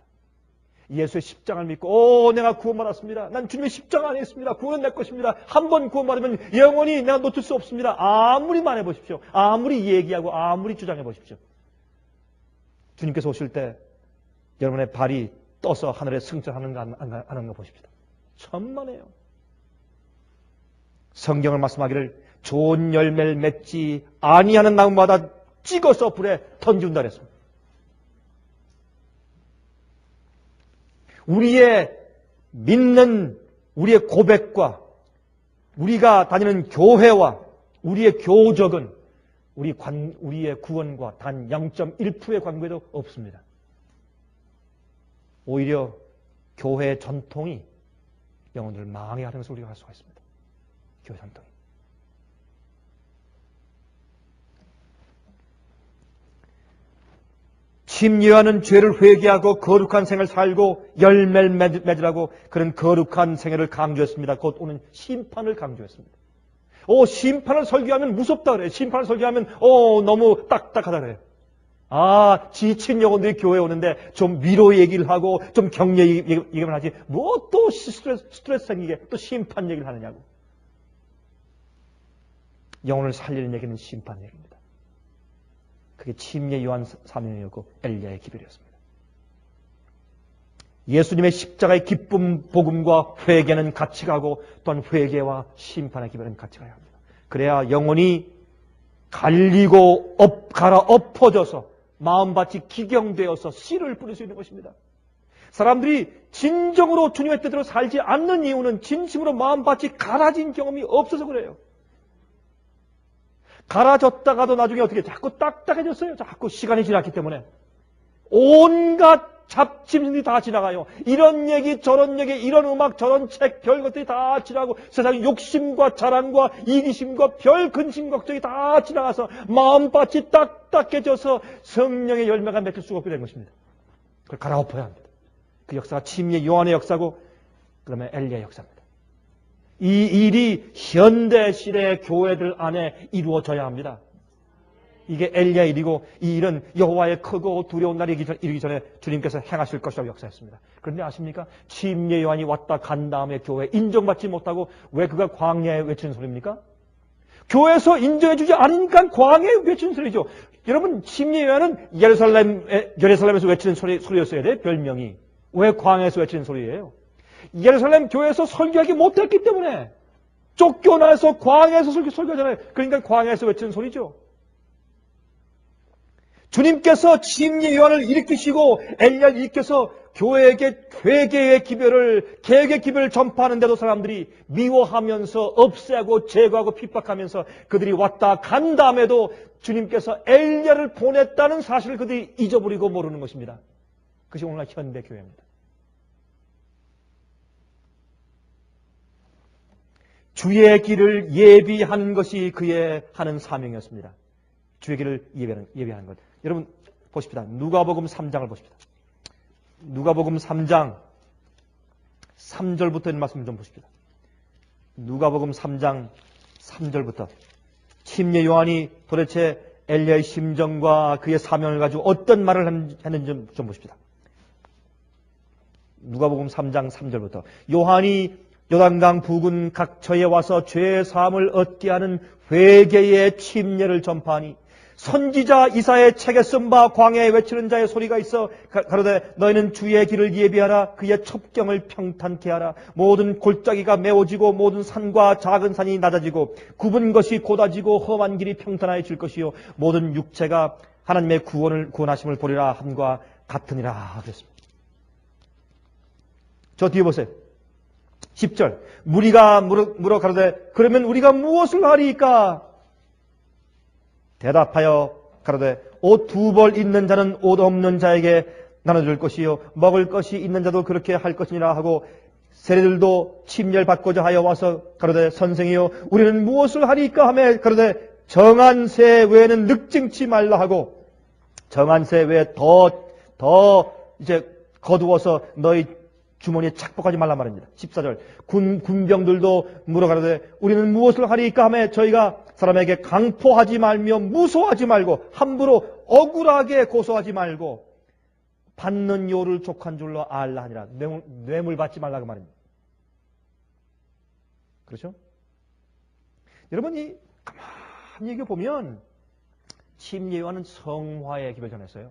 예수의 십장을 믿고 내가 구원받았습니다. 난 주님의 십장 안에 있습니다. 구원은 내 것입니다. 한 번 구원받으면 영원히 내가 놓칠 수 없습니다. 아무리 말해 보십시오. 아무리 얘기하고 아무리 주장해 보십시오. 주님께서 오실 때 여러분의 발이 떠서 하늘에 승천하는 거 안 하는 거 보십시다. 천만에요. 성경을 말씀하기를 좋은 열매를 맺지 아니하는 나무마다 찍어서 불에 던진다 그랬습니다. 우리의 믿는 우리의 고백과 우리가 다니는 교회와 우리의 교적은 우리의 구원과 단 0.1%의 관계도 없습니다. 오히려 교회의 전통이 영혼들을 망해하는 것을 우리가 알 수가 있습니다. 교회 전통이. 침례요한은 죄를 회개하고 거룩한 생을 살고 열매를 맺으라고 그런 거룩한 생애를 강조했습니다. 곧 오는 심판을 강조했습니다. 심판을 설교하면 무섭다 그래요. 심판을 설교하면 너무 딱딱하다 그래요. 지친 영혼들이 교회에 오는데 좀 위로 얘기를 하고 좀 격려 얘기만 하지 뭐 또 스트레스 생기게 또 심판 얘기를 하느냐고. 영혼을 살리는 얘기는 심판 얘기입니다. 그게 침례요한 사명이었고 엘리야의 기별이었습니다. 예수님의 십자가의 기쁨 복음과 회개는 같이 가고 또한 회개와 심판의 기별은 같이 가야 합니다. 그래야 영혼이 갈리고 갈아 엎어져서 마음밭이 기경되어서 씨를 뿌릴 수 있는 것입니다. 사람들이 진정으로 주님의 뜻대로 살지 않는 이유는 진심으로 마음밭이 갈아진 경험이 없어서 그래요. 갈아졌다가도 나중에 어떻게 자꾸 딱딱해졌어요. 자꾸 시간이 지났기 때문에. 온갖 잡짐들이 다 지나가요. 이런 얘기 저런 얘기 이런 음악 저런 책 별 것들이 다 지나고 세상의 욕심과 자랑과 이기심과 별 근심 걱정이 다 지나가서 마음밭이 딱딱해져서 성령의 열매가 맺힐 수가 없게 된 것입니다. 그걸 갈아엎어야 합니다. 그 역사가 침례요한의 역사고 그러면 엘리야의 역사입니다. 이 일이 현대 시대의 교회들 안에 이루어져야 합니다. 이게 엘리야의 일이고 이 일은 여호와의 크고 두려운 날이 이르기 전에 주님께서 행하실 것이라고 역사했습니다. 그런데 아십니까? 침례 요한이 왔다 간 다음에 교회에 인정받지 못하고 왜 그가 광야에 외치는 소리입니까? 교회에서 인정해주지 않으니까 광야에 외치는 소리죠. 여러분, 침례 요한은 예루살렘에서 외치는 소리였어야 돼, 별명이. 왜 광야에서 외치는 소리예요? 예루살렘 교회에서 설교하기 못했기 때문에 쫓겨나서 광야에서 설교하잖아요. 그러니까 광야에서 외치는 소리죠. 주님께서 침례 요한을 일으키시고 엘리야를 일으켜서 교회에게 회개의 기별을, 개혁의 기별을 전파하는데도 사람들이 미워하면서 없애고 제거하고 핍박하면서 그들이 왔다 간 다음에도 주님께서 엘리야를 보냈다는 사실을 그들이 잊어버리고 모르는 것입니다. 그것이 오늘날 현대 교회입니다. 주의 길을 예비하는 것이 그의 하는 사명이었습니다. 주의 길을 예비하는 것. 여러분 보십시다. 누가복음 3장을 보십시다. 누가복음 3장 3절부터 있는 말씀 좀 보십시다. 누가복음 3장 3절부터 침례 요한이 도대체 엘리야의 심정과 그의 사명을 가지고 어떤 말을 했는지 좀 보십시다. 누가복음 3장 3절부터 요한이 요단강 부근 각 처에 와서 죄의 사함을 얻게 하는 회개의 침례를 전파하니 선지자 이사야의 책에 쓴 바 광야에 외치는 자의 소리가 있어 가로되 너희는 주의 길을 예비하라. 그의 첩경을 평탄케 하라. 모든 골짜기가 메워지고 모든 산과 작은 산이 낮아지고 굽은 것이 곧아지고 험한 길이 평탄해질 것이요 모든 육체가 하나님의 구원하심을 보리라 함과 같으니라. 그랬습니다. 저 뒤에 보세요. 10절. 무리가 물어 가로되 그러면 우리가 무엇을 하리이까? 대답하여 가로되 옷 2벌 있는 자는 옷 없는 자에게 나눠줄 것이요 먹을 것이 있는 자도 그렇게 할 것이니라 하고 세리들도 침례를 받고자 하여 와서 가로되 선생이여 우리는 무엇을 하리이까 하매 가로되 정한 새 외에는 늑증치 말라 하고 정한 새 외에 더 이제 거두어서 너희 주머니에 착복하지 말란 말입니다. 14절. 군병들도 물어가로되 우리는 무엇을 하리이까 하며 저희가 사람에게 강포하지 말며 무소하지 말고 함부로 억울하게 고소하지 말고 받는 요를 족한 줄로 알라 하니라. 뇌물 받지 말라 그 말입니다. 그렇죠? 여러분이 가만히 이거 보면 침례 요한은 성화의 기별 전했어요.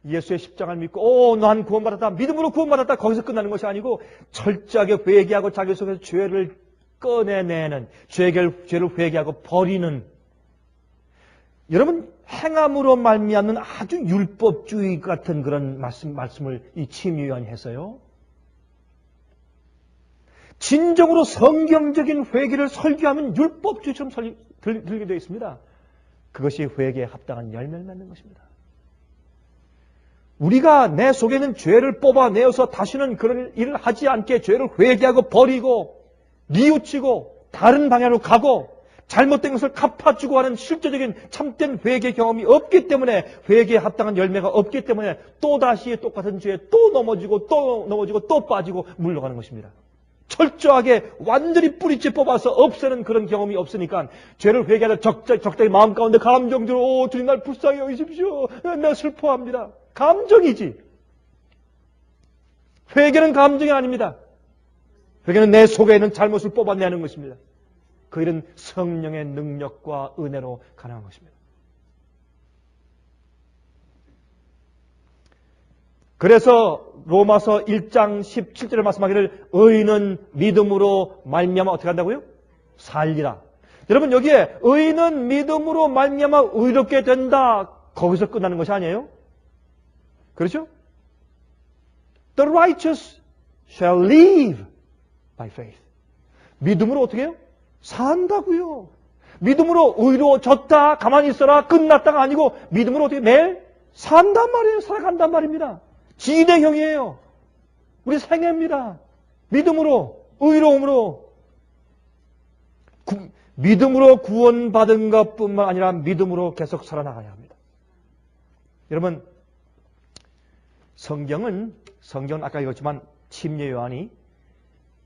예수의 십자가를 믿고 난 구원받았다. 믿음으로 구원받았다. 거기서 끝나는 것이 아니고 철저하게 회개하고 자기 속에서 죄를 꺼내내는 죄를 회개하고 버리는 여러분 행함으로 말미암는 아주 율법주의 같은 그런 말씀을 이 침례 요한이 했어요. 진정으로 성경적인 회개를 설교하면 율법주의처럼 들리게 되어 있습니다. 그것이 회개에 합당한 열매를 맺는 것입니다. 우리가 내 속에 있는 죄를 뽑아내어서 다시는 그런 일을 하지 않게 죄를 회개하고 버리고 뉘우치고 다른 방향으로 가고 잘못된 것을 갚아주고 하는 실제적인 참된 회개 경험이 없기 때문에 회개에 합당한 열매가 없기 때문에 또다시 똑같은 죄에 또 넘어지고 또 빠지고 물러가는 것입니다. 철저하게 완전히 뿌리째 뽑아서 없애는 그런 경험이 없으니까 죄를 회개하다 적당히 마음 가운데 감정적으로 주님 날 불쌍히 여기십시오. 내가 슬퍼합니다. 감정이지. 회개는 감정이 아닙니다. 회개는 내 속에 있는 잘못을 뽑아내는 것입니다. 그 일은 성령의 능력과 은혜로 가능한 것입니다. 그래서 로마서 1장 17절에 말씀하기를 의인은 믿음으로 말미암아 어떻게 한다고요? 살리라. 여러분 여기에 의인은 믿음으로 말미암아 의롭게 된다. 거기서 끝나는 것이 아니에요. 그렇죠? The righteous shall live by faith. 믿음으로 어떻게 해요? 산다고요. 믿음으로 의로워졌다, 가만히 있어라, 끝났다가 아니고 믿음으로 어떻게 매일 산단 말이에요. 살아간단 말입니다. 진행형이에요. 우리 생애입니다. 믿음으로, 의로움으로. 믿음으로 구원받은 것뿐만 아니라 믿음으로 계속 살아나가야 합니다. 여러분, 성경은 아까 읽었지만 침례 요한이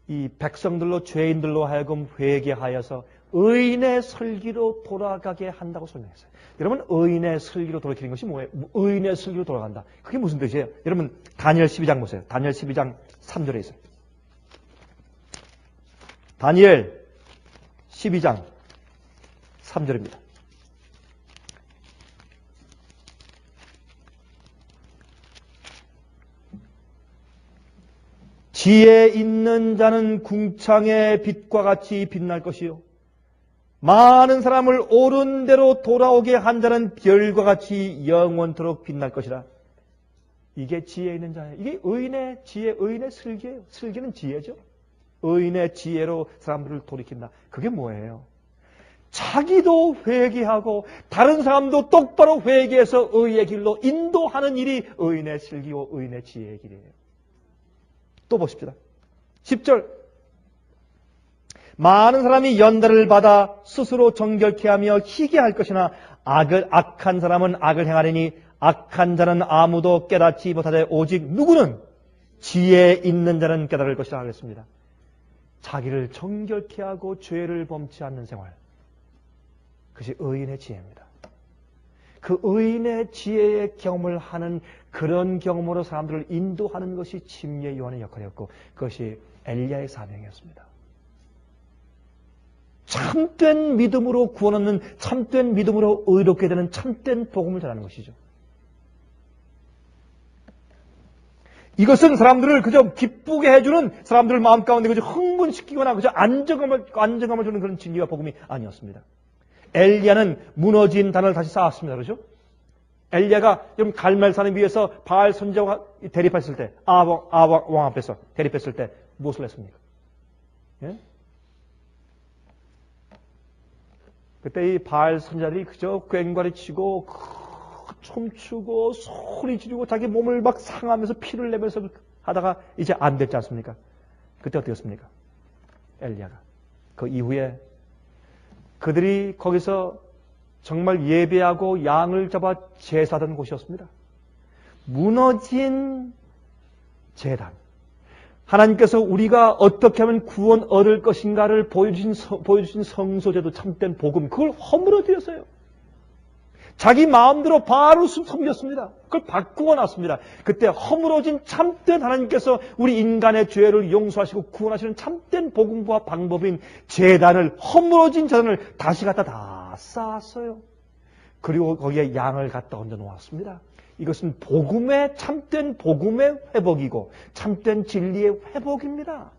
이 백성들로 죄인들로 하여금 회개하여서 의인의 슬기로 돌아가게 한다고 설명했어요. 여러분, 의인의 슬기로 돌아가는 것이 뭐예요? 의인의 슬기로 돌아간다. 그게 무슨 뜻이에요? 여러분, 다니엘 12장 보세요. 다니엘 12장 3절에 있어요. 다니엘 12장 3절입니다. 지혜 있는 자는 궁창의 빛과 같이 빛날 것이요. 많은 사람을 옳은 대로 돌아오게 한 자는 별과 같이 영원토록 빛날 것이라. 이게 지혜 있는 자예요. 이게 의인의 지혜, 의인의 슬기예요. 슬기는 지혜죠. 의인의 지혜로 사람들을 돌이킨다. 그게 뭐예요? 자기도 회개하고 다른 사람도 똑바로 회개해서 의의 길로 인도하는 일이 의인의 슬기요, 의인의 지혜의 길이에요. 또 보십시다. 10절. 많은 사람이 연단을 받아 스스로 정결케 하며 희게 할 것이나 악한 사람은 악을 행하리니 악한 자는 아무도 깨닫지 못하되 오직 누구는 지혜 있는 자는 깨달을 것이라 하겠습니다. 자기를 정결케 하고 죄를 범치 않는 생활. 그것이 의인의 지혜입니다. 그 의인의 지혜의 경험을 하는 그런 경험으로 사람들을 인도하는 것이 침례 요한의 역할이었고 그것이 엘리야의 사명이었습니다. 참된 믿음으로 구원 얻는, 참된 믿음으로 의롭게 되는 참된 복음을 전하는 것이죠. 이것은 사람들을 그저 기쁘게 해주는, 사람들 마음 가운데 그저 흥분시키거나 그저 안정감을 주는 그런 진리와 복음이 아니었습니다. 엘리야는 무너진 단을 다시 쌓았습니다. 그렇죠? 엘리야가 좀 갈멜산 위에서 바알 선지자와 대립했을 때, 아왕 앞에서 대립했을 때 무엇을 했습니까? 예? 그때 이 바알 선지자들이 그저 꽹과리 치고 춤추고 소리 지르고 자기 몸을 막 상하면서 피를 내면서 하다가 이제 안 됐지 않습니까? 그때 어떻게 했습니까? 엘리야가 그 이후에 그들이 거기서 정말 예배하고 양을 잡아 제사하던 곳이었습니다. 무너진 제단. 하나님께서 우리가 어떻게 하면 구원 얻을 것인가를 보여주신 성소제도 참된 복음, 그걸 허물어뜨렸어요. 자기 마음대로 바로 섬겼습니다. 그걸 바꾸어 놨습니다. 그때 허물어진 참된 하나님께서 우리 인간의 죄를 용서하시고 구원하시는 참된 복음과 방법인 제단을, 허물어진 제단을 다시 갖다 다 쌓았어요. 그리고 거기에 양을 갖다 얹어 놓았습니다. 이것은 복음의, 참된 복음의 회복이고 참된 진리의 회복입니다.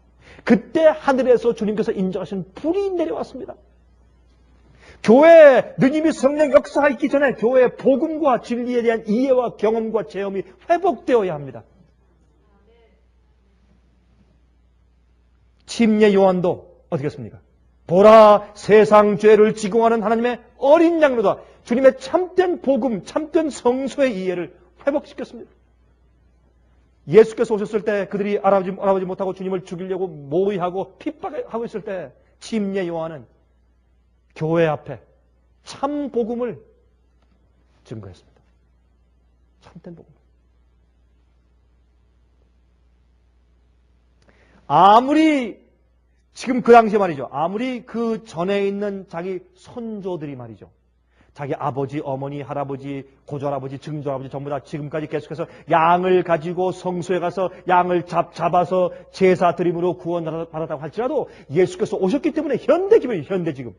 그때 하늘에서 주님께서 인정하신 불이 내려왔습니다. 교회에 능임이 성령 역사하기 전에 교회의 복음과 진리에 대한 이해와 경험과 체험이 회복되어야 합니다. 침례 요한도 어떻게 했습니까? 보라, 세상 죄를 지공하는 하나님의 어린 양로다. 주님의 참된 복음, 참된 성소의 이해를 회복시켰습니다. 예수께서 오셨을 때 그들이 알아보지 못하고 주님을 죽이려고 모의하고 핍박하고 있을 때 침례 요한은 교회 앞에 참 복음을 증거했습니다. 참된 복음. 아무리 지금 그 당시에 말이죠. 아무리 그 전에 있는 자기 손조들이 말이죠. 자기 아버지, 어머니, 할아버지, 고조할아버지, 증조할아버지 전부 다 지금까지 계속해서 양을 가지고 성소에 가서 양을 잡아서 제사 드림으로 구원받았다고 할지라도 예수께서 오셨기 때문에 현대 기별이, 현대 지금.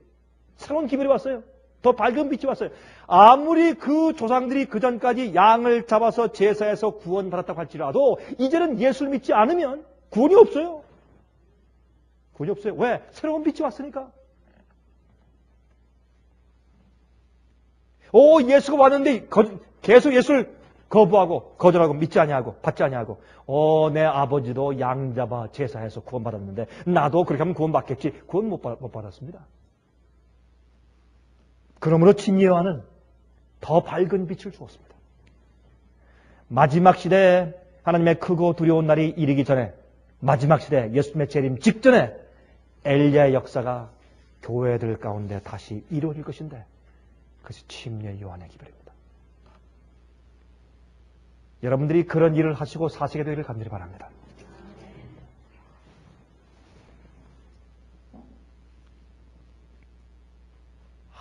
새로운 기별이 왔어요. 더 밝은 빛이 왔어요. 아무리 그 조상들이 그 전까지 양을 잡아서 제사해서 구원받았다고 할지라도 이제는 예수를 믿지 않으면 구원이 없어요. 구원이 없어요. 왜? 새로운 빛이 왔으니까. 예수가 왔는데 계속 예수를 거부하고 거절하고 믿지 아니하고 받지 아니하고 내 아버지도 양 잡아 제사해서 구원받았는데 나도 그렇게 하면 구원받겠지. 구원 못 받았습니다. 그러므로 침례 요한은 더 밝은 빛을 주었습니다. 마지막 시대에 하나님의 크고 두려운 날이 이르기 전에, 마지막 시대 예수님의 재림 직전에 엘리야의 역사가 교회들 가운데 다시 이루어질 것인데 그것이 침례 요한의 기별입니다. 여러분들이 그런 일을 하시고 사시게 되기를 간절히 바랍니다.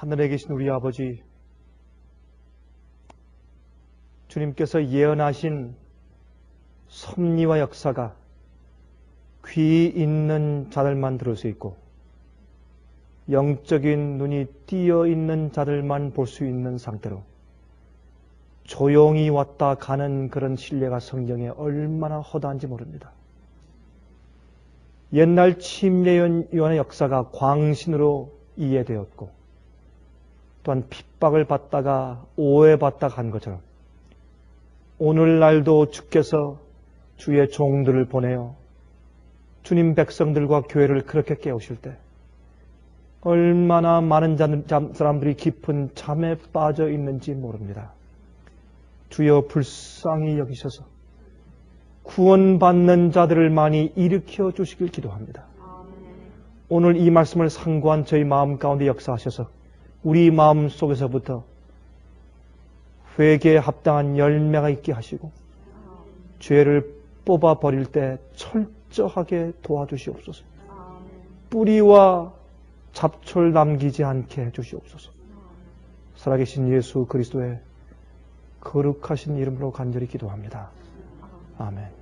하늘에 계신 우리 아버지, 주님께서 예언하신 섭리와 역사가 귀 있는 자들만 들을 수 있고 영적인 눈이 띄어 있는 자들만 볼 수 있는 상태로 조용히 왔다 가는 그런 신뢰가 성경에 얼마나 허다한지 모릅니다. 옛날 침례요한의 역사가 광신으로 이해되었고 또한 핍박을 받다가 오해받다가 간 것처럼 오늘날도 주께서 주의 종들을 보내어 주님 백성들과 교회를 그렇게 깨우실 때 얼마나 많은 사람들이 깊은 잠에 빠져 있는지 모릅니다. 주여 불쌍히 여기셔서 구원받는 자들을 많이 일으켜 주시길 기도합니다. 오늘 이 말씀을 상고한 저희 마음 가운데 역사하셔서 우리 마음 속에서부터 회개에 합당한 열매가 있게 하시고 죄를 뽑아버릴 때 철저하게 도와주시옵소서. 뿌리와 잡초를 남기지 않게 해주시옵소서. 살아계신 예수 그리스도의 거룩하신 이름으로 간절히 기도합니다. 아멘.